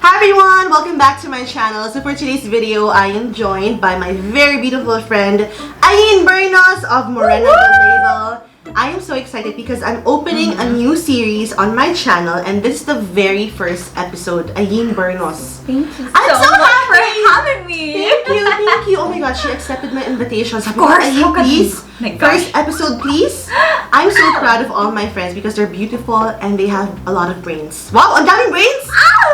Hi everyone! Welcome back to my channel. So for today's video, I am joined by my very beautiful friend, Ayn Bernos of MORENA THE LABEL. I am so excited because I'm opening a new series on my channel and this is the very first episode, Ayn Bernos. Thank you I'm so much happy for having me! Thank you! Oh my god, she accepted my invitation. Sabi Of course, ko, Ayn, please, first gosh. episode please. I'm so proud of all my friends because they're beautiful and they have a lot of brains. Wow, ang daming brains!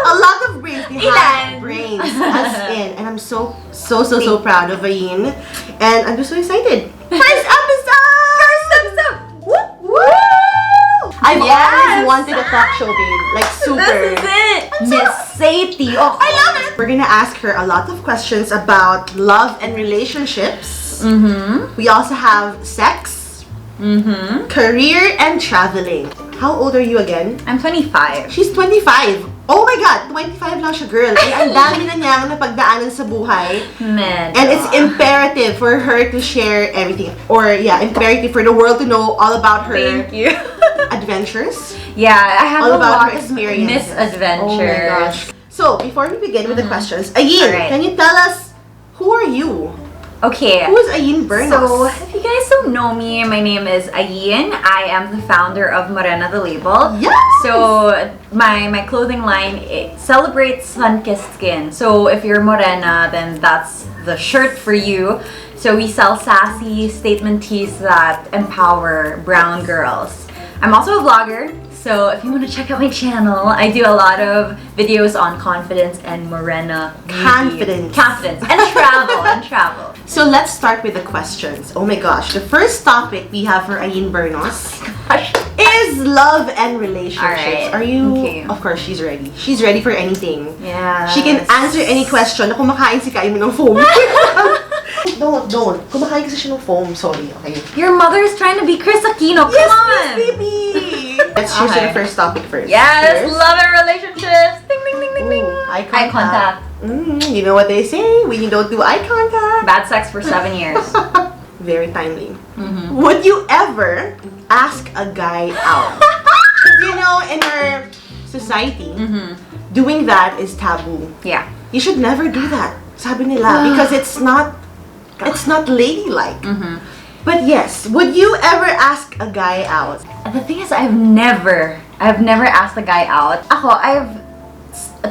A lot of brains. They have brains, as in. And I'm so proud of Ayn. And I'm just so excited. First episode! Woo! I've always wanted a talk show, babe. Like, super. This is it! Miss Saytioco. I love it! We're gonna ask her a lot of questions about love and relationships. We also have sex, career, and traveling. How old are you again? I'm 25. She's 25. Oh my god, 25 lang siya, girl. Ang dami na niyang napagdaanan sa buhay. And it's imperative for her to share everything. Or, yeah, imperative for the world to know all about her Thank you. adventures. Yeah, I have All a about lot her of experiences. misadventures. Oh my gosh. So, before we begin with the questions, Ayn, Alright. can you tell us, who are you? Okay. Who is Ayn Bernos? So, if you guys don't know me, my name is Ayn. I am the founder of MORENA THE LABEL. Yes! So, my clothing line, it celebrates sun-kissed skin. So, if you're Morena, then that's the shirt for you. So, we sell sassy statement tees that empower brown girls. I'm also a vlogger. So, if you want to check out my channel, I do a lot of videos on confidence and Morena beauty. Confidence and travel. So let's start with the questions. Oh my gosh, the first topic we have for Ayn Bernos is love and relationships. Alright, Are you? okay. Of course, she's ready. She's ready for anything. Yeah. She can answer any question. Na kumakain si Kain mo ng foam. Don't. Kumakain kasi siya ng foam. Sorry, okay. Your mother is trying to be Chris Aquino. Come Yes, on. Miss Baby. Let's choose the first topic first. Yes, Cheers. love and relationships. Ding, ding, ding, ding, ding. Ooh, eye Eye contact. contact. You know what they say when you don't do eye contact. Bad sex for 7 years. Very timely. Would you ever ask a guy out? You know, in our society, doing that is taboo. Yeah. You should never do that, sabi nila, because it's not ladylike. But yes, would you ever ask a guy out? The thing is, I've never asked a guy out. I've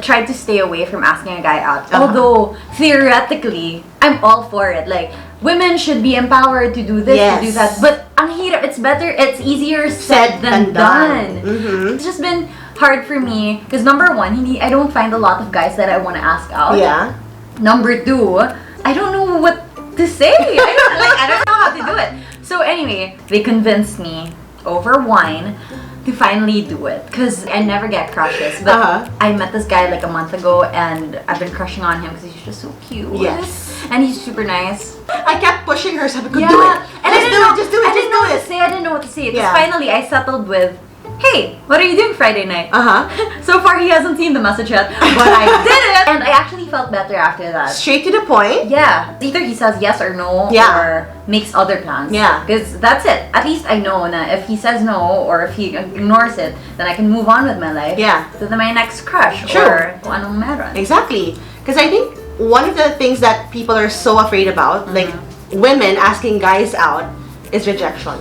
tried to stay away from asking a guy out. Although, theoretically, I'm all for it. Like, women should be empowered to do this, to do that. But, ang hirap, it's easier said than done. It's just been hard for me. Because number one, I don't find a lot of guys that I want to ask out. Yeah. Number two, I don't know what to say. I don't know how to do it. So anyway, they convinced me over wine to finally do it, because I never get crushes, but I met this guy like a month ago and I've been crushing on him because he's just so cute. Yes. And he's super nice. I kept pushing her, sabi ko, Yeah. do it. And Just do it. I didn't know what to say. I didn't know what to say. Yeah. Finally, I settled with, hey, what are you doing Friday night? So far, he hasn't seen the message yet, but I did it! And I actually felt better after that. Straight to the point. Yeah. Either he says yes or no, or makes other plans. Yeah. Because that's it. At least I know na if he says no, or if he ignores it, then I can move on with my life. Yeah. To my next crush. True. Or kung anong meron. Exactly. Because I think one of the things that people are so afraid about, like women asking guys out, is rejection.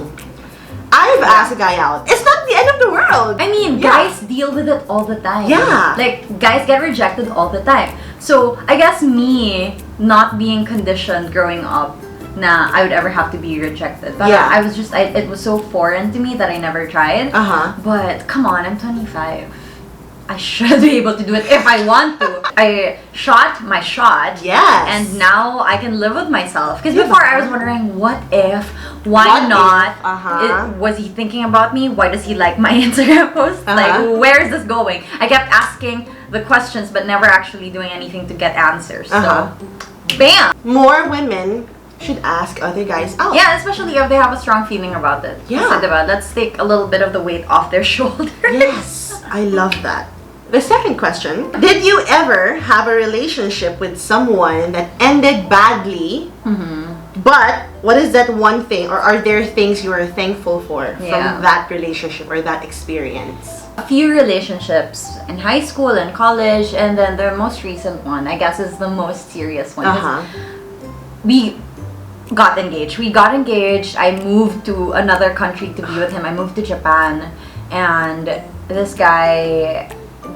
I've asked a guy out. It's not the end of the world. I mean, guys deal with it all the time. Yeah. Like, guys get rejected all the time. So, I guess me not being conditioned growing up na I would ever have to be rejected. But I was just, it was so foreign to me that I never tried. But, come on, I'm 25. I should be able to do it if I want to. I shot my shot. Yes. And now I can live with myself. Because before I was wondering, what if? Why What not? if? Was he thinking about me? Why does he like my Instagram post? Like, where is this going? I kept asking the questions but never actually doing anything to get answers. So, bam! More women should ask other guys out. Yeah, especially if they have a strong feeling about it. Yeah. So, diba, let's take a little bit of the weight off their shoulders. Yes, I love that. The second question, did you ever have a relationship with someone that ended badly, but what is that one thing, or are there things you are thankful for from that relationship or that experience? a few relationships in high school and college, and then the most recent one, I guess, is the most serious one. We got engaged. I moved to another country to be with him. I moved to Japan, and this guy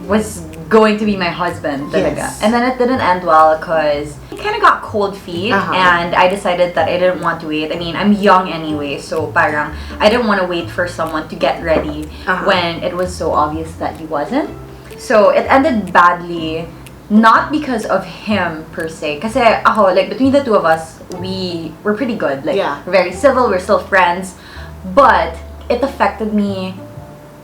was going to be my husband talaga. And then it didn't end well because he kind of got cold feet, and I decided that I didn't want to wait. I mean, I'm young anyway, so parang I didn't want to wait for someone to get ready when it was so obvious that he wasn't. So it ended badly, not because of him per se. Kasi ako, like, between the two of us, we're pretty good. Like, we're very civil, we're still friends. But it affected me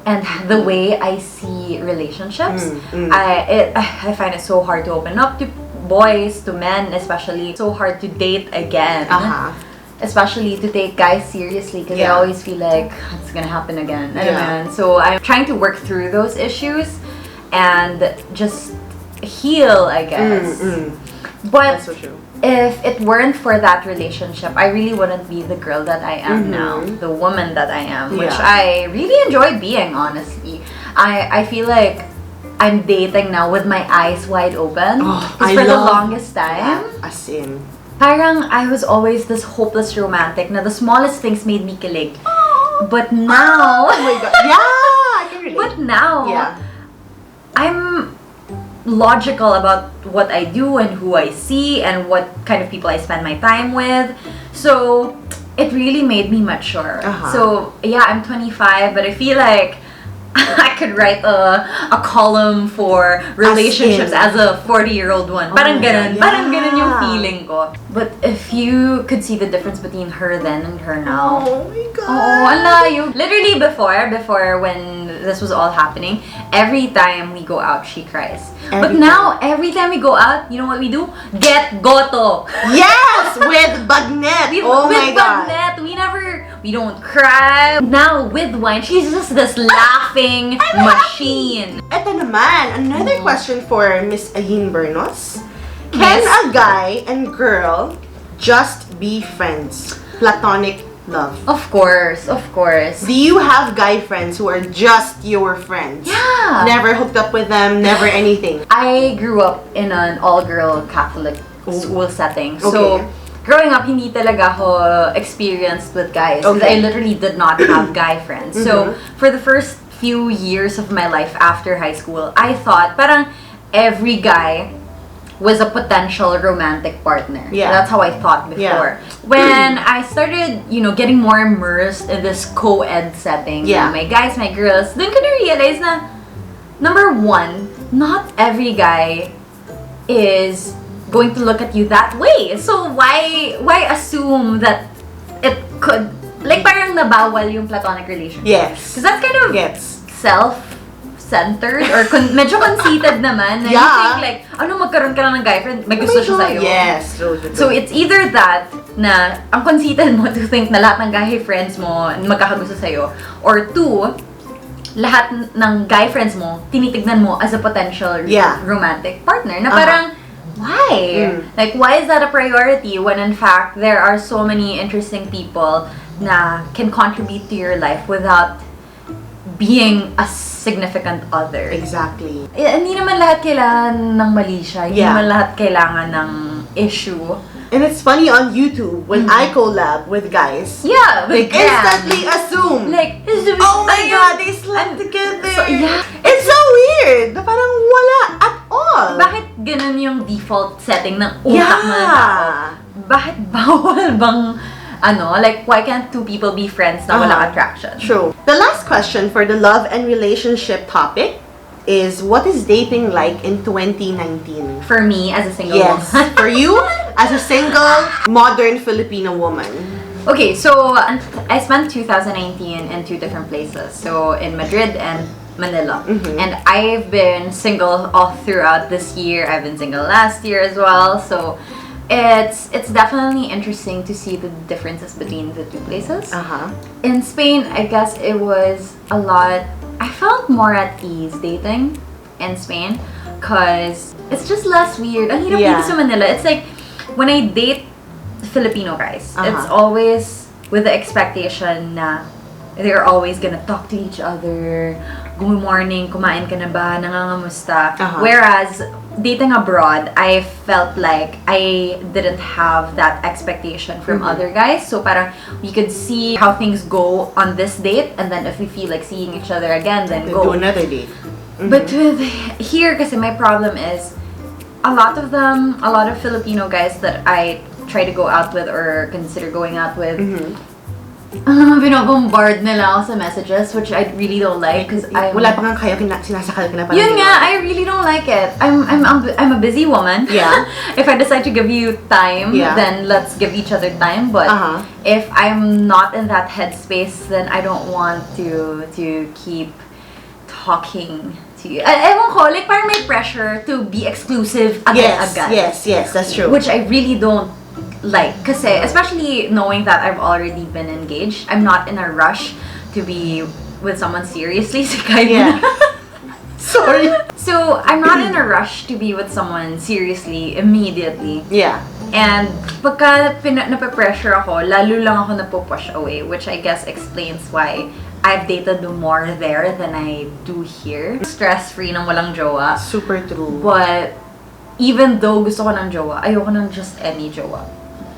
and the way I see relationships. I find it so hard to open up to boys, to men especially. So hard to date again. Especially to take guys seriously, because I always feel like it's gonna happen again. So I'm trying to work through those issues and just heal, I guess. But that's so true. If it weren't for that relationship, I really wouldn't be the girl that I am now, the woman that I am, which I really enjoy being, honestly. I feel like I'm dating now with my eyes wide open. Because for the longest time, as in, parang I was always this hopeless romantic na the smallest things made me kilig. But now, oh my god, I can relate. But now, I'm logical about what I do and who I see and what kind of people I spend my time with. So it really made me mature. So yeah, I'm 25, but I feel like I could write a column for relationships as a 40-year-old one. Parang ganun yung feeling ko. But if you could see the difference between her then and her now. Oh my god. Oh, alayo. Literally before when this was all happening, every time we go out, she cries. But now, every time we go out, you know what we do? Get goto. Yes, with bagnet. Oh my god. Bagnet. We don't cry. Now with wine, she's just this laughing machine. Eto naman, another question for Miss Ayn Bernos. Can a guy and girl just be friends? Platonic love. Of course. Do you have guy friends who are just your friends? Yeah. Never hooked up with them, never anything. I grew up in an all-girl Catholic school setting. So, growing up, hindi talaga ako experienced with guys. Because I literally did not have guy friends. So, for the first few years of my life after high school, I thought parang every guy was a potential romantic partner. That's how I thought before. When I started, getting more immersed in this co-ed setting, my guys, my girls, then ko na-realize na, number one, not every guy is going to look at you that way. So why assume that it could, like, parang nabawal yung platonic relationship? Yes. Because that's kind of self-centered or medyo conceited naman na you think like, magkaroon ka lang ng guy friend, may gusto siya sa'yo. Yes, true. So it's either that na ang conceited mo to think na lahat ng guy friends mo magkakagusto sa'yo, or two, lahat ng guy friends mo tinitignan mo as a potential romantic partner na parang why? Like, why is that a priority when in fact there are so many interesting people na can contribute to your life without being a significant other? Exactly. Hindi naman lahat kailangan ng mali siya. Hindi naman lahat kailangan ng issue. And it's funny on YouTube, when I collab with guys, they instantly assume, like, oh my god, they slept together. So, it's so weird. Na parang wala at all. Bakit ganun yung default setting ng utak mo na tao? Bakit bawal bang like, why can't two people be friends na walang attraction? True. The last question for the love and relationship topic is, what is dating like in 2019? For me, as a single woman. For you, as a single, modern Filipino woman. Okay, so I spent 2019 in two different places. So, in Madrid and Manila. And I've been single all throughout this year. I've been single last year as well. So, it's definitely interesting to see the differences between the two places. In Spain, I guess it was a lot. I felt more at ease dating in Spain because it's just less weird. Ang hirap dito sa Manila. It's like when I date Filipino guys, it's always with the expectation na they're always gonna talk to each other. Good morning, kumain ka na ba? Nangangamusta? Whereas, dating abroad, I felt like I didn't have that expectation from other guys. So parang we could see how things go on this date, and then if we feel like seeing each other again, then go. Do another date. But with here, kasi my problem is, a lot of Filipino guys that I try to go out with or consider going out with, binobombard nila ako sa messages, which I really don't like because wala pa nga kayo, sinasakal ka na parang. Yun nga, I really don't like it. I'm a busy woman. Yeah. If I decide to give you time, then let's give each other time. But if I'm not in that headspace, then I don't want to keep talking to you. Ewan ko, like parang may pressure to be exclusive agad. Yes, that's true. Which I really don't like, kasi especially knowing that I've already been engaged, I'm not in a rush to be with someone seriously. Sorry. So I'm not in a rush to be with someone seriously immediately. Yeah. And pagka nape-pressure ako, lalo lang ako napupush away, which I guess explains why I've dated more there than I do here. Stress-free nang walang jowa. Super true. But even though gusto ko ng jowa, ayoko ng just any jowa.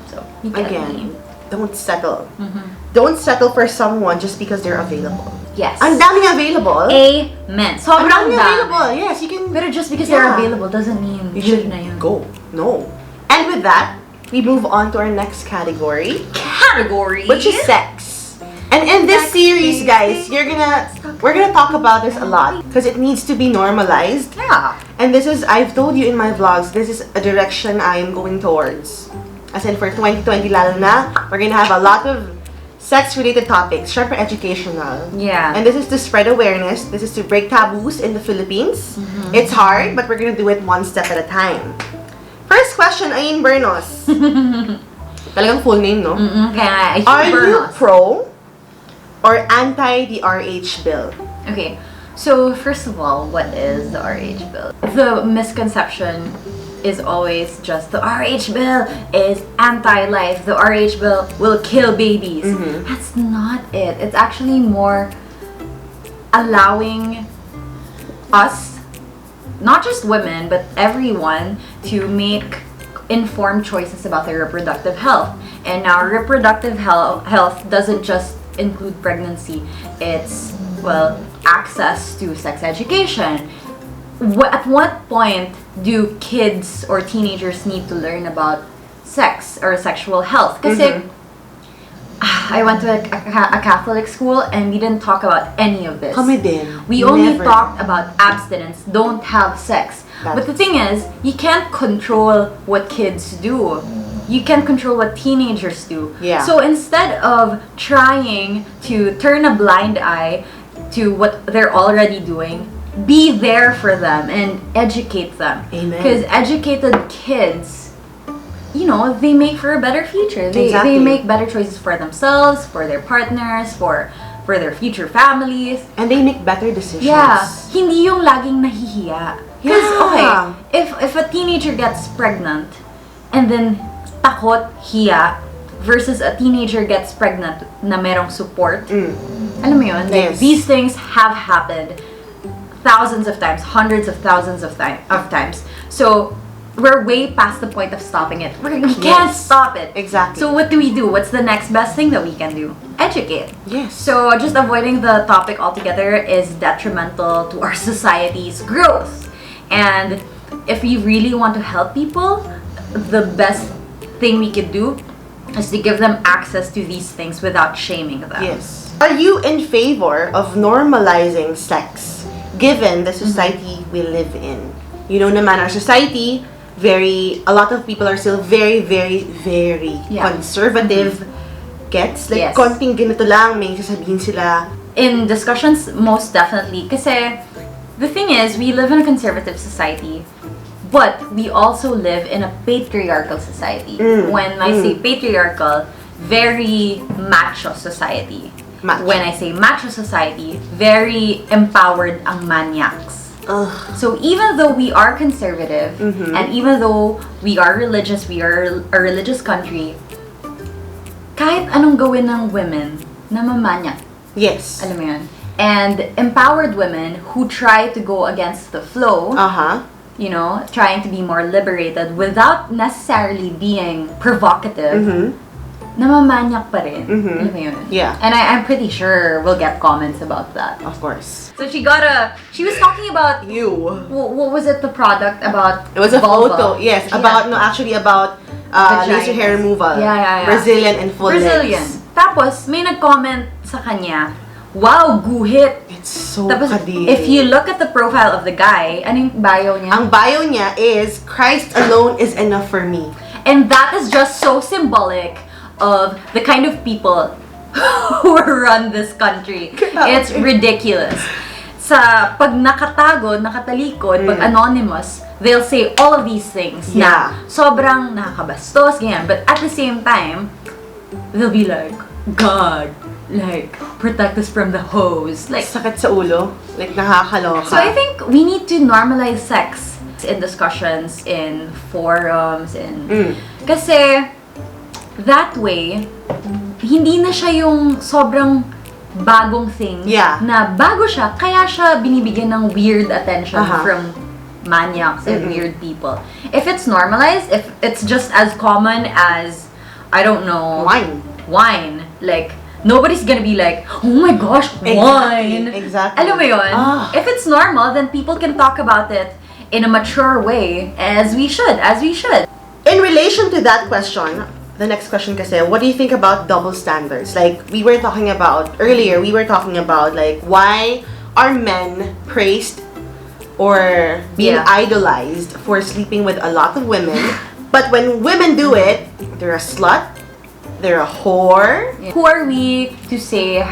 So, you get me. Don't settle. Don't settle for someone just because they're available. Yes. Ang daming available. Amen. Ang daming available. Yes, you can. But just because they're available doesn't mean you should go. No. And with that, we move on to our next category. Which is sex. And in this series, guys, we're gonna talk about this a lot because it needs to be normalized. Yeah. And this is, I've told you in my vlogs, this is a direction I am going towards. As in for 2020 lalo na, we're gonna have a lot of sex-related topics, sharper educational. Yeah. And this is to spread awareness. This is to break taboos in the Philippines. It's hard, but we're gonna do it one step at a time. First question, Ayn Bernos. Talagang full name, no? Okay. Are you pro or anti the RH bill? Okay. So first of all, what is the RH bill? The misconception is always just the RH bill is anti-life. The RH bill will kill babies. That's not it. It's actually more allowing us, not just women, but everyone, to make informed choices about their reproductive health. And now reproductive health doesn't just include pregnancy. It's, well, access to sex education. At what point do kids or teenagers need to learn about sex or sexual health? Because I went to a Catholic school and we didn't talk about any of this. Kami din. We only talked about abstinence, don't have sex. But the thing is, you can't control what kids do. You can't control what teenagers do. Yeah. So instead of trying to turn a blind eye to what they're already doing, be there for them and educate them. Amen. Because educated kids, you know, they make for a better future. They make better choices for themselves, for their partners, for their future families. And they make better decisions. Yeah. Hindi yung laging nahihiya. Because, okay, if a teenager gets pregnant and then takot, hiya, versus a teenager gets pregnant na merong support, alam mo yun, like, these things have happened thousands of times, hundreds of thousands of times. So we're way past the point of stopping it. We can't stop it. Exactly. So what do we do? What's the next best thing that we can do? Educate. Yes. So just avoiding the topic altogether is detrimental to our society's growth. And if we really want to help people, the best thing we could do is to give them access to these things without shaming them. Yes. Are you in favor of normalizing sex given the society we live in? You know naman, our society, a lot of people are still very, very, very conservative. Gets? Like, konting ganito lang, may sasabihin sila. In discussions, most definitely. Kasi, the thing is, we live in a conservative society, but we also live in a patriarchal society. When I say patriarchal, very macho society. When I say macho society, very empowered ang maniacs. So even though we are conservative, and even though we are religious, we are a religious country, kahit anong gawin ng women na mamanyak, Yes. Alam mo yun? And empowered women who try to go against the flow, you know, trying to be more liberated without necessarily being provocative, namamanyak pa rin. Alam mo yun? Yeah. And I'm pretty sure we'll get comments about that. Of course. So she was talking about, You. what was it, the product about? It was a vulva. photo. Yes. About, no, actually about laser hair removal. Yeah. Brazilian and full Brazilian. legs. Tapos, may nag-comment sa kanya, wow, guhit. It's so Tapos, kadiri. if you look at the profile of the guy, ano yung bio niya? Ang bio niya is, Christ alone is enough for me. And that is just so symbolic of the kind of people who run this country. It's ridiculous. Sa pag nakatalikod, pag anonymous, they'll say all of these things na sobrang nakakabastos, ganyan. But at the same time, they'll be like, God, like, protect us from the hose. Like, Sakit sa ulo. Like, nakakaloka. so I think we need to normalize sex in discussions, in forums, kasi that way, hindi na siya yung sobrang bagong thing na bago siya, kaya siya binibigyan ng weird attention from maniacs and weird people. If it's normalized, if it's just as common as, I don't know, wine, like, nobody's gonna be like, oh my gosh, wine! Exactly. Alam mo yun? If it's normal, then people can talk about it in a mature way, as we should. In relation to that question, the next question kasi, what do you think about double standards? Like, we were talking about, like, why are men praised or being idolized for sleeping with a lot of women, but when women do it, they're a slut, they're a whore. Who are we to say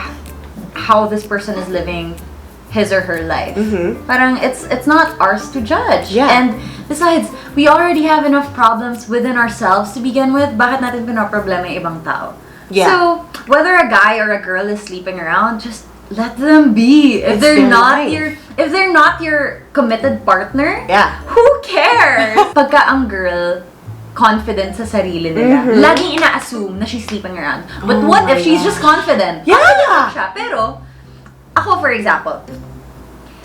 how this person is living his or her life? Parang it's not ours to judge. And besides, we already have enough problems within ourselves to begin with. Bakit natin pinoproblema yung ibang tao? So, whether a guy or a girl is sleeping around, just let them be. If they're not your committed partner, who cares? Pagka ang girl confident sa sarili nila, laging ina-assume na she's sleeping around. But what if she's just confident? Siya. Pero, ako, for example,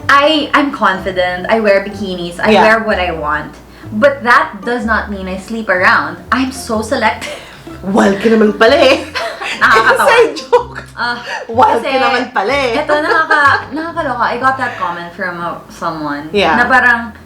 I'm confident, I wear bikinis, I wear what I want. But that does not mean I sleep around. I'm so selective. Wild ka naman pala eh. Nakakatawa. Inside joke. Wild ka naman pala eh. Ito, nakakaloka. I got that comment from someone. Na parang,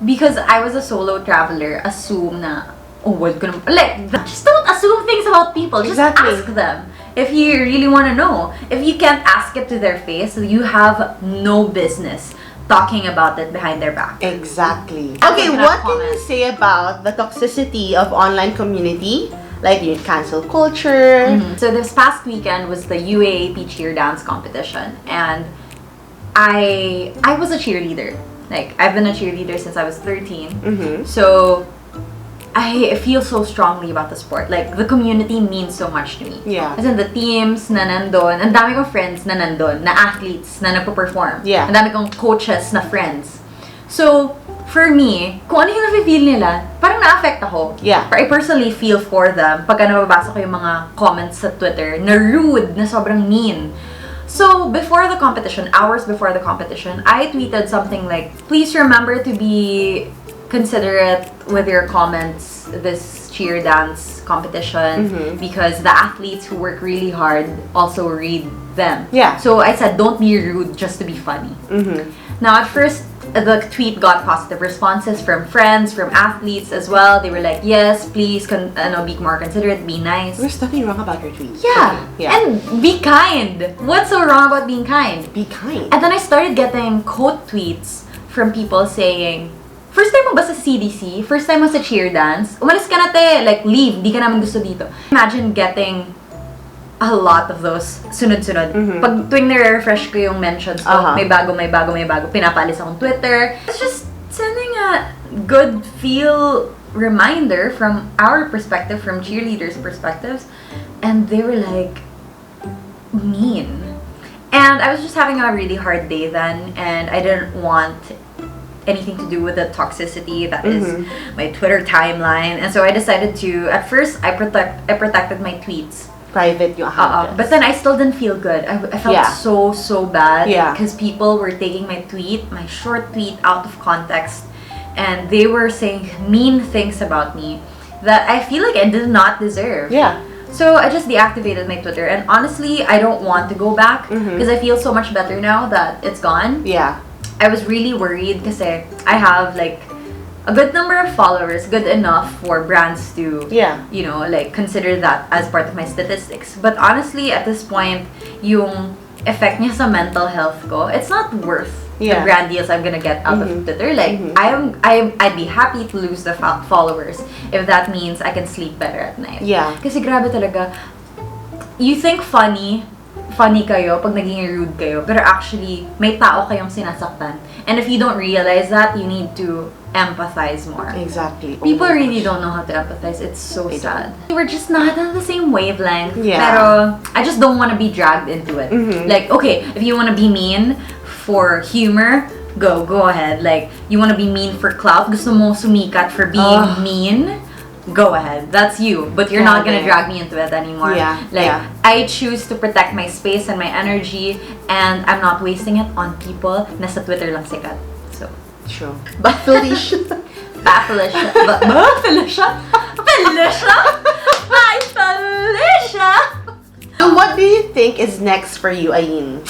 because I was a solo traveler, assume na, oh, wild ka naman pala. Like, just don't assume things about people. Just ask them. If you really want to know. If you can't ask it to their face, you have no business talking about it behind their back. Exactly. Okay, what can you say about the toxicity of online community? Like your cancel culture? So this past weekend was the UAAP cheer dance competition. And I was a cheerleader. Like, I've been a cheerleader since I was 13. So I feel so strongly about the sport. Like, the community means so much to me. As in, the teams na nandun, ang dami kong friends na nandun, na athletes na nagpo-perform. Ang dami kong coaches na friends. So, for me, kung ano yung nafe-feel nila, parang na-affect ako. But I personally feel for them pagka nababasa ko yung mga comments sa Twitter na rude, na sobrang mean. So, before the competition, hours before the competition, I tweeted something like, please remember to be considerate with your comments this cheer dance competition because the athletes who work really hard also read them. So I said, don't be rude just to be funny. Now, at first, the tweet got positive responses from friends, from athletes as well. They were like, yes, please be more considerate, be nice. There's nothing wrong about your tweet. And be kind. What's so wrong about being kind? Be kind. And then I started getting quote tweets from people saying, first time mo ba sa CDC? First time mo sa cheer dance? Umalis ka na te, like leave, di ka naman gusto dito. Imagine getting a lot of those sunod-sunod. Pag tuwing nare-refresh ko yung mentions ko, may bago, pinapaalis akong Twitter. It's just sending a good feel reminder from our perspective, from cheerleaders' perspectives. And they were like, mean. And I was just having a really hard day then, and I didn't want anything to do with the toxicity that is my Twitter timeline. And so I decided to, at first, I protected my tweets. private yung account. But then I still didn't feel good. I felt so bad. Because people were taking my short tweet out of context. And they were saying mean things about me that I feel like I did not deserve. So I just deactivated my Twitter. And honestly, I don't want to go back. Because I feel so much better now that it's gone. I was really worried because I have like a good number of followers, good enough for brands to, you know, like consider that as part of my statistics. But honestly, at this point, yung effect niya sa mental health ko, it's not worth the brand deals I'm gonna get out of Twitter. Like, I'd be happy to lose the followers if that means I can sleep better at night. Kasi grabe talaga, you think funny kayo pag naging rude kayo, pero actually, may tao kayong sinasaktan. And if you don't realize that, you need to empathize more. Exactly. People really don't know how to empathize. It's so sad. We're just not on the same wavelength. Pero I just don't want to be dragged into it. Like, okay, if you want to be mean for humor, go ahead. Like, you want to be mean for clout, gusto mo sumikat for being mean, go ahead. That's you. But you're not gonna drag me into it anymore. I choose to protect my space and my energy, and I'm not wasting it on people na sa Twitter lang sikat. So, true. But Felicia. So what do you think is next for you, Ayn?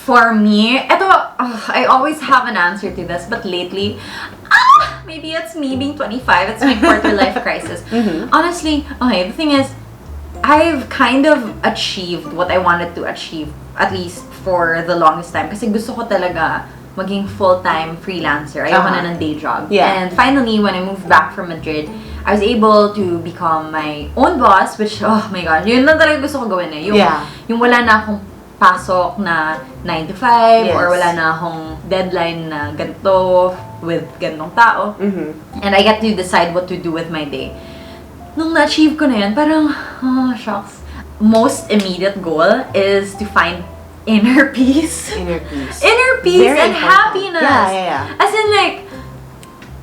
For me, I always have an answer to this, but lately, maybe it's me being 25, it's my quarter life crisis. Honestly, okay, the thing is, I've kind of achieved what I wanted to achieve, at least for the longest time. Kasi gusto ko talaga maging full-time freelancer. Ayoko na ng day job. And finally, when I moved back from Madrid, I was able to become my own boss, which, oh my gosh, yun lang talaga gusto ko gawin eh. Yung wala na akong pasok na 9 to 5 or wala na akong deadline na ganito with ganitong tao. And I get to decide what to do with my day. Nung na-achieve ko na yan, parang, oh, shucks. Most immediate goal is to find inner peace. Inner peace. Inner peace Very and important. happiness. As in, like,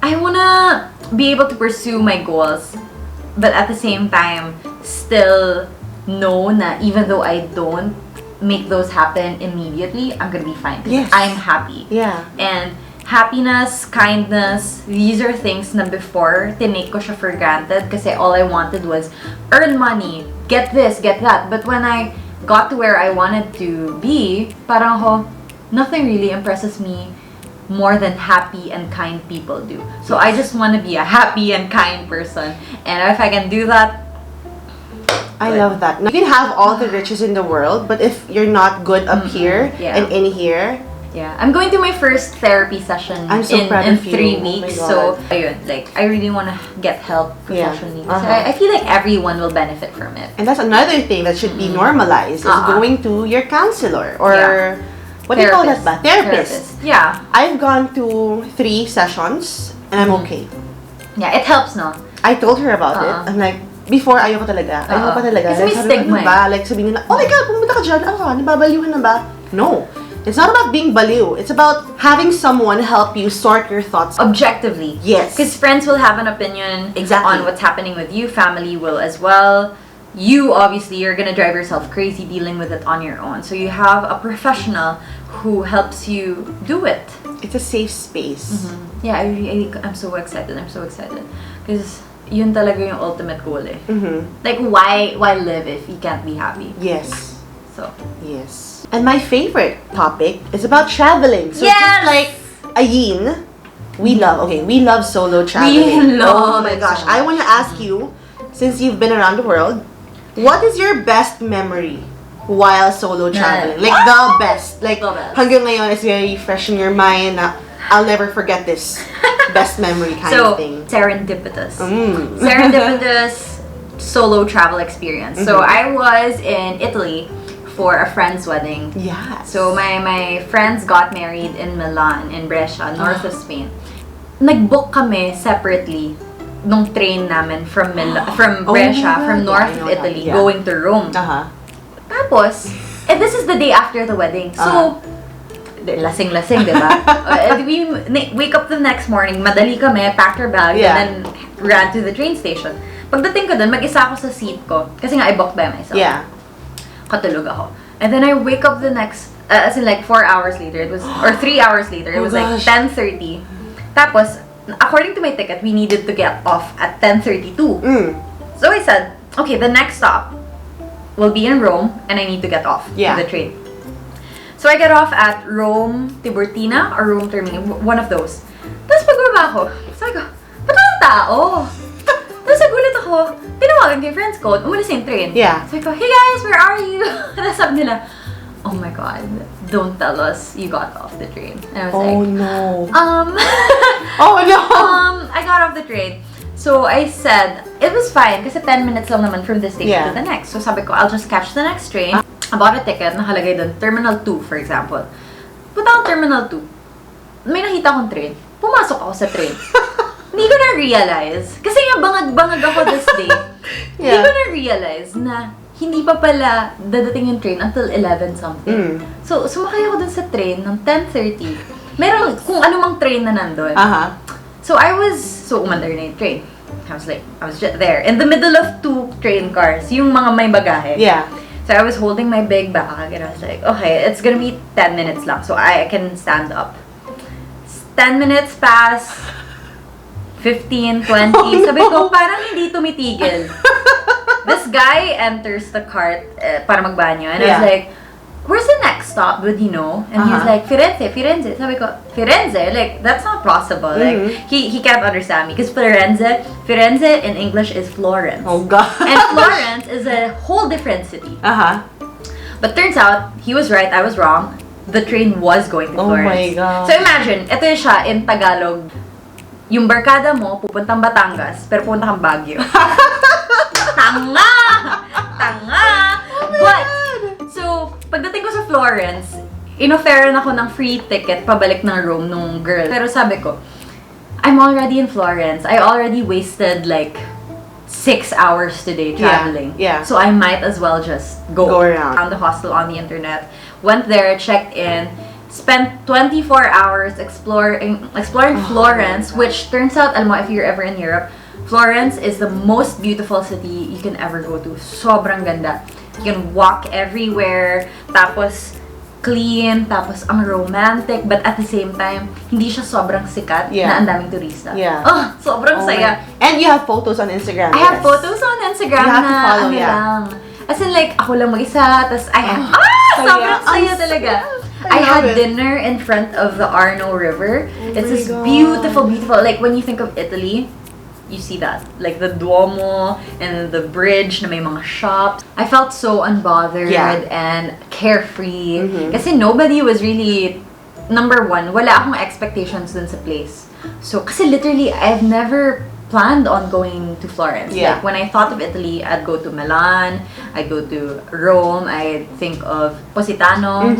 I wanna be able to pursue my goals, but at the same time, still know na even though I don't make those happen immediately, I'm gonna be fine. I'm happy. And happiness, kindness, these are things na before, tinake ko siya for granted kasi all I wanted was earn money, get this, get that. But when I got to where I wanted to be, parang nothing really impresses me more than happy and kind people do. So I just want to be a happy and kind person. And if I can do that, I love that. You can have all the riches in the world, but if you're not good up here and in here, I'm going to my first therapy session in 3 weeks. So, ayun, like, I really want to get help professionally. So I feel like everyone will benefit from it. And that's another thing that should be normalized, is going to your counselor or what do you call that ba? Therapist. I've gone to 3 sessions and I'm okay. It helps, no? I told her about it. I'm like, before, ayoko talaga. Ayoko pa talaga. Kasi may stigma ba? Like, sabihin nila, oh my God, pumunta ka dyan. Ano ka? Nababaliwan na ba? No. It's not about being baliw. It's about having someone help you sort your thoughts. Objectively. Yes. Because friends will have an opinion on what's happening with you. Family will as well. You, obviously, you're gonna drive yourself crazy dealing with it on your own. So you have a professional who helps you do it. It's a safe space. I'm so excited. I'm so excited. Because yun talaga yung ultimate goal eh. Like, why live if you can't be happy? Yes. So. Yes. And my favorite topic is about traveling. So just like Ayn, we love solo traveling. Oh my gosh. I want to ask you, since you've been around the world, what is your best memory while solo traveling? Like the best. Like hanggang ngayon is very fresh in your mind. I'll never forget this best memory kind of thing. Serendipitous. Serendipitous solo travel experience. So I was in Italy for a friend's wedding. So my friends got married in Milan, in Brescia, north of Spain. Nag-book kami separately nung train namin from Brescia, from north of Italy, going to Rome. Tapos, this is the day after the wedding. So, lasing-lasing, diba? We wake up the next morning, madali kami, packed our bag, and then ran to the train station. Pagdating ko dun, mag-isa ako sa seat ko. Kasi nga, I booked by myself. Yeah. Katulog ako. And then I wake up the next, as in like 4 hours later, it was, or 3 hours later, it was like 10:30. Tapos, according to my ticket, we needed to get off at 10:32. So I said, okay, the next stop will be in Rome, and I need to get off the train. So I get off at Rome Tiburtina or Rome Termini, one of those. Tapos pagbaba ko, sabi ko, ba't walang tao? Tapos nagulat ako, tinawagan ko yung friends ko, umalis yung train. Yeah. Sabi ko, hey guys, where are you? Tapos sabi nila, oh my god, don't tell us you got off the train. And I was like, no. Oh no! I got off the train. So I said, it was fine kasi 10 minutes lang naman from this station to the next. So sabi ko, I'll just catch the next train. I bought a ticket, nakalagay doon, Terminal 2 for example. Punta akong Terminal 2. May nakita akong train. Pumasok ako sa train. Hindi ko na-realize. Kasi nga bangag-bangag ako this day. Hindi ko na-realize na hindi pa pala dadating yung train until 11 something. So, sumakay ako dun sa train ng 10:30. Meron kung anumang train na nandun. So, umandar na yung train. I was just there. In the middle of 2 train cars. Yung mga may bagahe. Yeah. So, I was holding my big bag and I was like, okay, it's gonna be 10 minutes lang. So, I can stand up. 10 minutes pass. 15, 20. Sabi ko, parang hindi tumitigil. This guy enters the cart para magbanyo. And I was like, where's the next stop? Would you know? And he's like, Firenze. Sabi ko, Firenze? Like, that's not possible. Like, he can't understand me. Because Firenze in English is Florence. Oh, God. And Florence is a whole different city. But turns out, he was right, I was wrong. The train was going to Florence. Oh my God. So imagine, ito siya in Tagalog. Yung barkada mo, pupuntang Batangas, pero pupunta kang Baguio. Tanga! But, so, pagdating ko sa Florence, in-offeran ako ng free ticket pabalik ng Rome nung girl. Pero sabi ko, I'm already in Florence. I already wasted like 6 hours today traveling. Yeah. So I might as well just go around. Found the hostel on the internet. Went there, checked in. Spent 24 hours exploring Florence, which turns out, alam mo, if you're ever in Europe, Florence is the most beautiful city you can ever go to. Sobrang ganda. You can walk everywhere, tapos clean, tapos ang romantic, but at the same time, hindi siya sobrang sikat na ang daming turista. Oh, sobrang saya. And you have photos on Instagram. I have photos on Instagram you have na to follow, lang. As in like, ako lang mag-isa, tapos sobrang saya talaga. I had dinner in front of the Arno River. It's this beautiful, like when you think of Italy, you see that. Like the Duomo and the bridge na may mga shops. I felt so unbothered and carefree. Kasi nobody was really, number one, wala akong expectations dun sa place. So, kasi literally, I've never planned on going to Florence. Like when I thought of Italy, I'd go to Milan, I'd go to Rome, I'd think of Positano.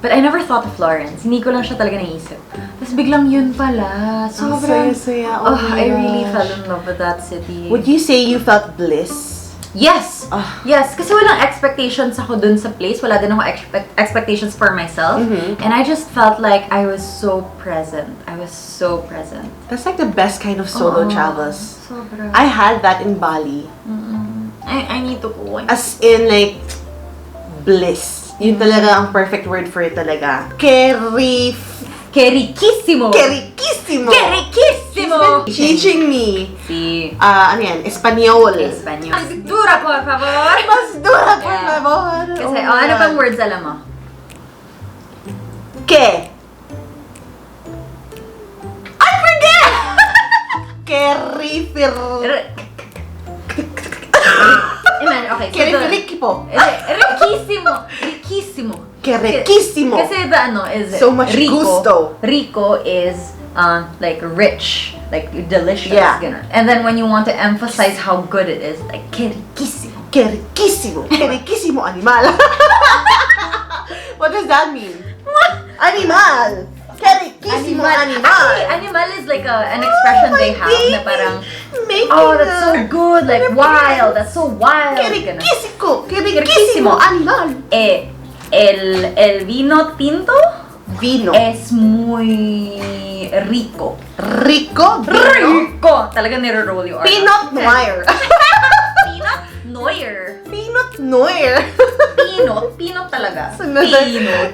But I never thought of Florence. Hindi ko lang siya talaga naisip. Tapos biglang yun pala. Sobrang, saya. I really fell in love with that city. Would you say you felt bliss? Yes! Yes, kasi walang expectations ako dun sa place. Wala din ako expectations for myself. And I just felt like I was so present. That's like the best kind of solo travels. Sobra. I had that in Bali. I need to go. As in like, bliss. Yun talaga ang perfect word for it talaga. Kerikissimo! Teaching me. Si. Ano yan? Espanyol. Mas dura, por favor! Por favor! Kasi, ano pang words alam mo? I forget! Okay, Kerikissimo. Riquissimo. Kasi the ano is so much rico. Gusto. Rico is like rich, like delicious. Ganun. And then when you want to emphasize how good it is, like kerikissimo. Kerikissimo animal. What does that mean? Animal. Kerikissimo animal. Actually, animal is like an expression they have na parang, oh, that's so good, like wild, that's so wild. Kerikissimo animal. El vino tinto Vino. es muy rico. Rico. Rico! Talaga niro-roll yung R. Pinot Noir. Pinot Noir. Pinot Noir. Pinot talaga. Another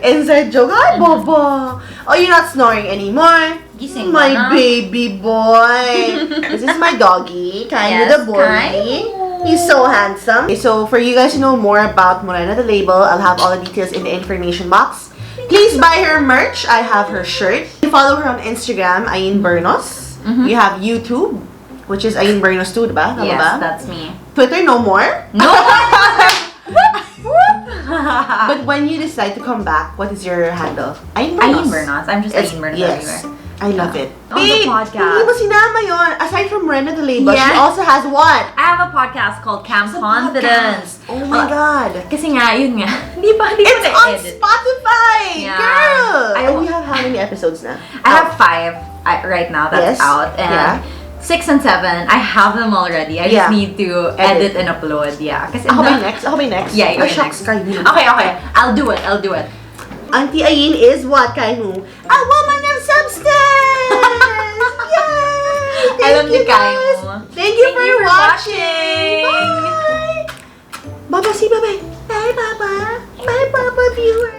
inside joke. Hi, Bobo. Oh, you're not snoring anymore. Gising My ka na. baby boy. This is my doggy, Kainu Yes, the boy. Kainu. He's so handsome. Okay, so for you guys to know more about Morena the Label, I'll have all the details in the information box. Please buy her merch. I have her shirt. You follow her on Instagram, Ayn Bernos. You have YouTube, which is Ayn Bernos too, diba? Tama Yes, ba? that's me. Twitter, no more. No! But when you decide to come back, what is your handle? Ayn Ayn Bernos. I'm just Ayn Bernos Yes. everywhere. I love it. On the podcast. Hindi mo sinama yun. Aside from Morena the Label, she Yes. also has what? I have a podcast called Camp Confidence. Oh my God. Kasi nga, yun nga. Hindi pa It's on na-edit. Spotify! Yeah. Girl! I And wa- you have how many episodes na? I have 5 right now that's Yes. out. And Yeah. 6 and 7, I have them already. I Yeah. just need to edit and upload. Yeah. Kasi Ako ba next? Ako ba next? Yeah, Oh, you're shucks, next. Kainu. Okay. I'll do it. Auntie Ayin is what, Kainu? A woman of substance! Yay! Alam Thank ni you guys. Kainu. Thank you for for watching. watching. Bye! Baba, say bye-bye. Bye, Baba. Bye, Baba viewers.